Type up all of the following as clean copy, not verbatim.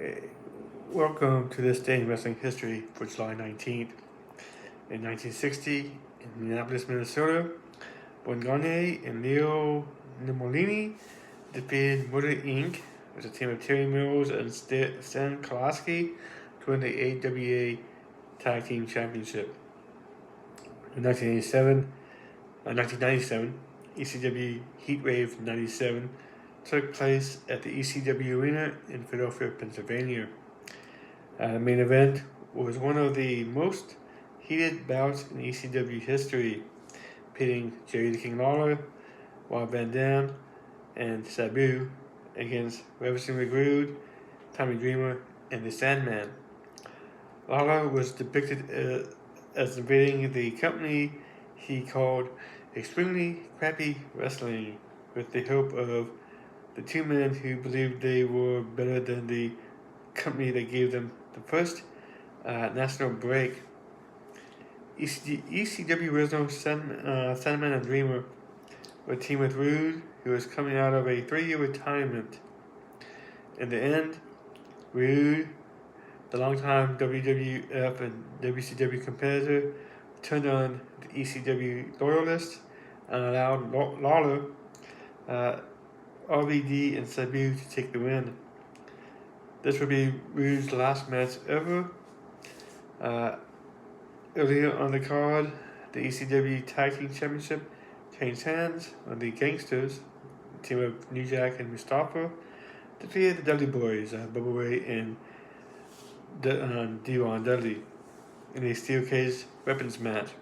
Eh, Welcome to this day in wrestling history for July 19th. In 1960, in Minneapolis, Minnesota, Bon Gagne and Leo Nimolini defeated Murder Inc., which is a team of Terry Mills and Stan Kolaski, to win the AWA Tag Team Championship. In 1997, ECW Heatwave 97 took place at the ECW Arena in Philadelphia, Pennsylvania. The main event was one of the most heated bouts in ECW history, pitting Jerry the King Lawler, Rob Van Dam, and Sabu against Ravishing Rude, Tommy Dreamer, and the Sandman. Lawler was depicted as invading the company he called extremely crappy wrestling, with the hope of the two men who believed they were better than the company that gave them the first national break. ECW original Sandman and Dreamer were teamed with Rude, who was coming out of a 3-year retirement. In the end, Rude, the longtime WWF and WCW competitor, turned on the ECW loyalists and allowed Lawler, RVD, and Sabu to take the win. This would be Rude's last match ever. Earlier on the card, the ECW Tag Team Championship changed hands when the Gangsters, the team of New Jack and Mustafa, defeated the Dudley Boys, Bubba Ray and D-Ron Dudley, in a steel cage weapons match.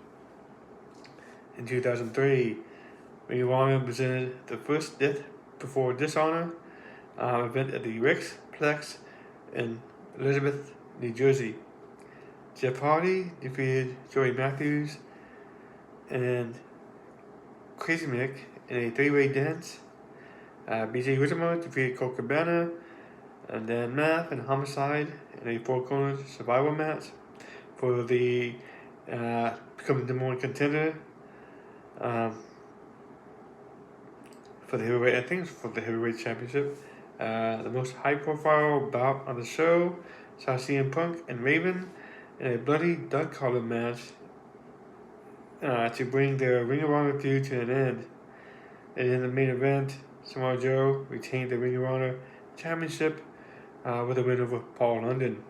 In 2003, Ring of Honor presented the first Death Before Dishonor event at the Rexplex in Elizabeth, New Jersey. Jeff Hardy defeated Joey Matthews and Crazy Mick in a 3-way dance. BJ Whitmer defeated Colt Cabana and Dan Math and Homicide in a 4-corner survival match for the becoming the number one contender for the heavyweight championship. The most high-profile bout on the show saw CM Punk and Raven in a bloody Doug Collar match to bring their Ring of Honor feud to an end. And in the main event, Samoa Joe retained the Ring of Honor Championship with a win over Paul London.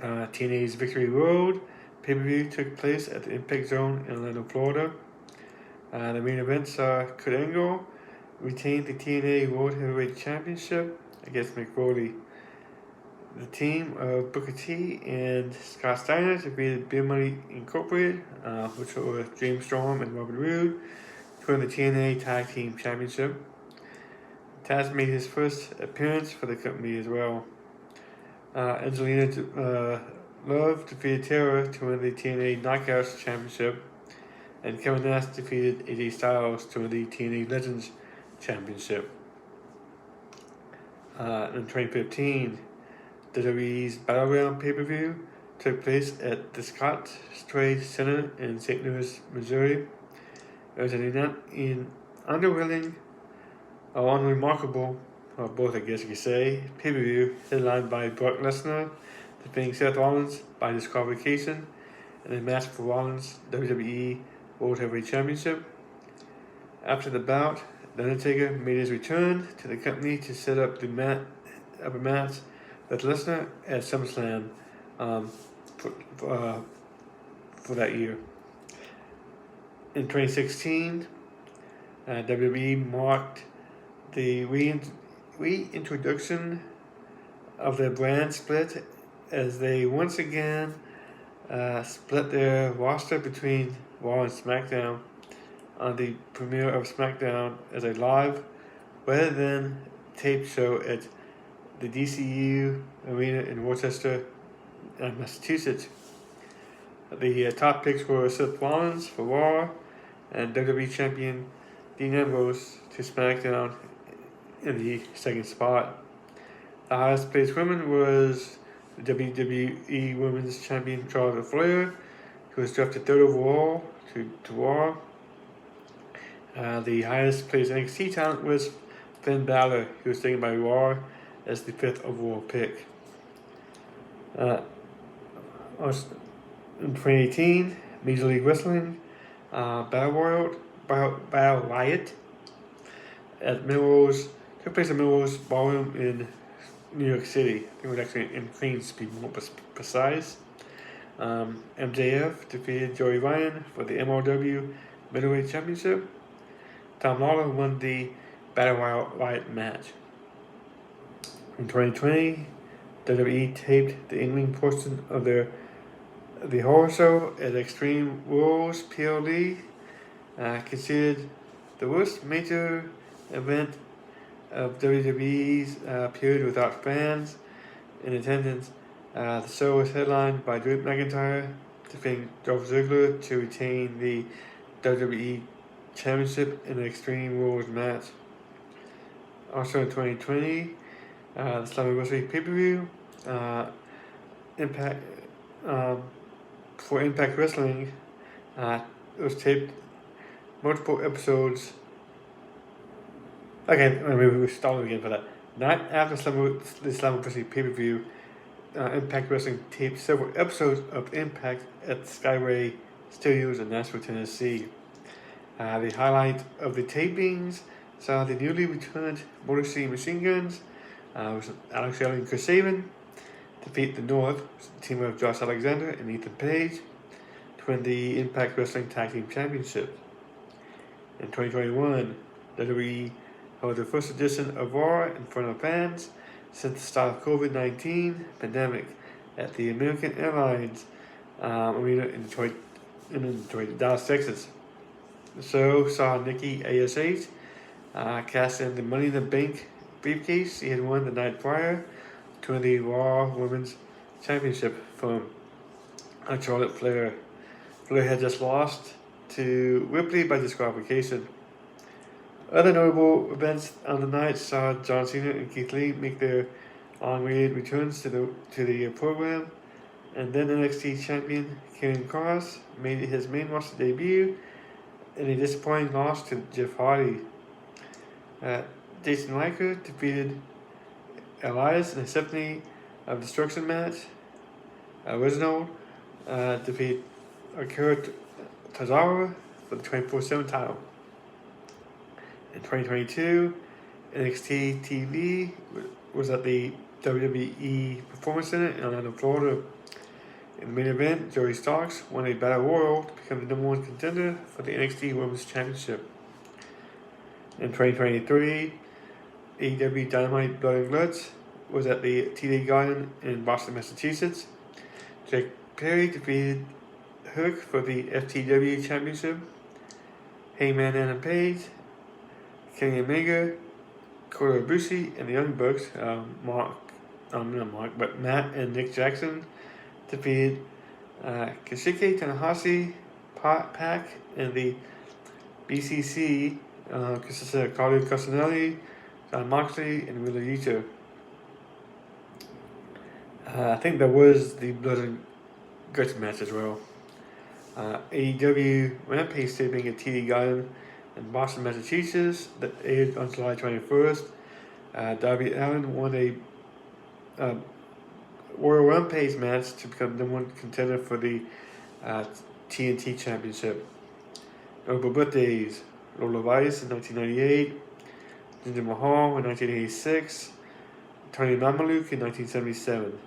TNA's Victory Road pay-per-view took place at the Impact Zone in Orlando, Florida. The main event saw Kurt Angle retain the TNA World Heavyweight Championship against Mick Foley. The team of Booker T and Scott Steiner defeated Beer Money Incorporated, which were James Storm and Robert Roode, to win the TNA Tag Team Championship. Taz made his first appearance for the company as well. Angelina Love defeated Tara to win the TNA Knockouts Championship, and Kevin Nash defeated AJ Styles to win the TNA Legends Championship. In 2015, WWE's Battleground pay-per-view took place at the Scotts Trade Center in St. Louis, Missouri. It was an underwhelming or unremarkable, or both I guess you could say, pay-per-view headlined by Brock Lesnar defeating Seth Rollins by disqualification in a match for Rollins' WWE World Heavyweight Championship. After the bout, The Undertaker made his return to the company to set up a match with Lesnar at SummerSlam for that year. In 2016, WWE marked the reintroduction of their brand split as they once again split their roster between Raw and SmackDown on the premiere of SmackDown as a live rather than taped show at the DCU Arena in Worcester, Massachusetts. The top picks were Seth Rollins for Raw and WWE Champion Dean Ambrose to SmackDown in the second spot. The highest placed woman was the WWE Women's Champion Charlotte Flair, who was drafted 3rd overall to Raw. The highest placed NXT talent was Finn Balor, who was taken by Raw as the 5th overall pick. In 2018, Major League Wrestling Battle Riot at Melrose took place at Melrose Ballroom in New York City. I think it was actually in Queens, to be more precise. MJF defeated Joey Ryan for the MLW Middleweight Championship. Tom Lawler won the Battle Riot match. In 2020, WWE taped the England portion of the horror show at Extreme Rules PLD, considered the worst major event of WWE's period without fans in attendance. The show was headlined by Drew McIntyre defeating Dolph Ziggler to retain the WWE Championship in an Extreme Rules match. Also in 2020, the Slammiversary pay-per-view, for Impact Wrestling, it was taped multiple episodes. Okay, maybe we'll start again for that. Not after the Slammiversary pay-per-view, Impact Wrestling taped several episodes of Impact at Skyway Studios in Nashville, Tennessee. The highlight of the tapings saw the newly returned Motor City Machine Guns, with Alex Shelley and Chris Sabin, defeat the North, a team of Josh Alexander and Ethan Page, to win the Impact Wrestling Tag Team Championship. In 2021, WWE held the first edition of Raw in front of fans since the start of COVID-19 pandemic at the American Airlines Arena in Detroit, Dallas, Texas. The show saw Nikki ASH cast in the Money in the Bank briefcase he had won the night prior to the Raw Women's Championship from Charlotte Flair. Flair had just lost to Ripley by disqualification. Other notable events on the night saw John Cena and Keith Lee make their long-awaited returns to the program, and then NXT champion Karrion Kross made his main roster debut in a disappointing loss to Jeff Hardy. Jason Liger defeated Elias in a Symphony of Destruction match. Original defeated Akira Tozawa for the 24/7 title. In 2022, NXT TV was at the WWE Performance Center in Orlando, Florida. In the main event, Joey Starks won a Battle Royal to become the #1 contender for the NXT Women's Championship. In 2023, AEW Dynamite Blood and Guts was at the TD Garden in Boston, Massachusetts. Jake Perry defeated Hook for the FTW Championship. Hangman Adam Page, Kenny Omega, Kota Ibushi, and the Young Bucks, Matt and Nick Jackson, defeated Kishike Tanahashi, Pac, and the BCC, consisted of Claudio Castagnoli, Jon Moxley, and Wheeler Yuta. I think there was the Blood and Guts match as well. AEW Rampage taping at TD Garden in Boston, Massachusetts, that aired on July 21st. Darby Allin won a Royal Rampage match to become the #1 contender for the TNT Championship. Notable birthdays: Lola Vice in 1998, Jinder Mahal in 1986, Tony Mamaluke in 1977.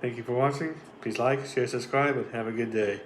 Thank you for watching. Please like, share, subscribe, and have a good day.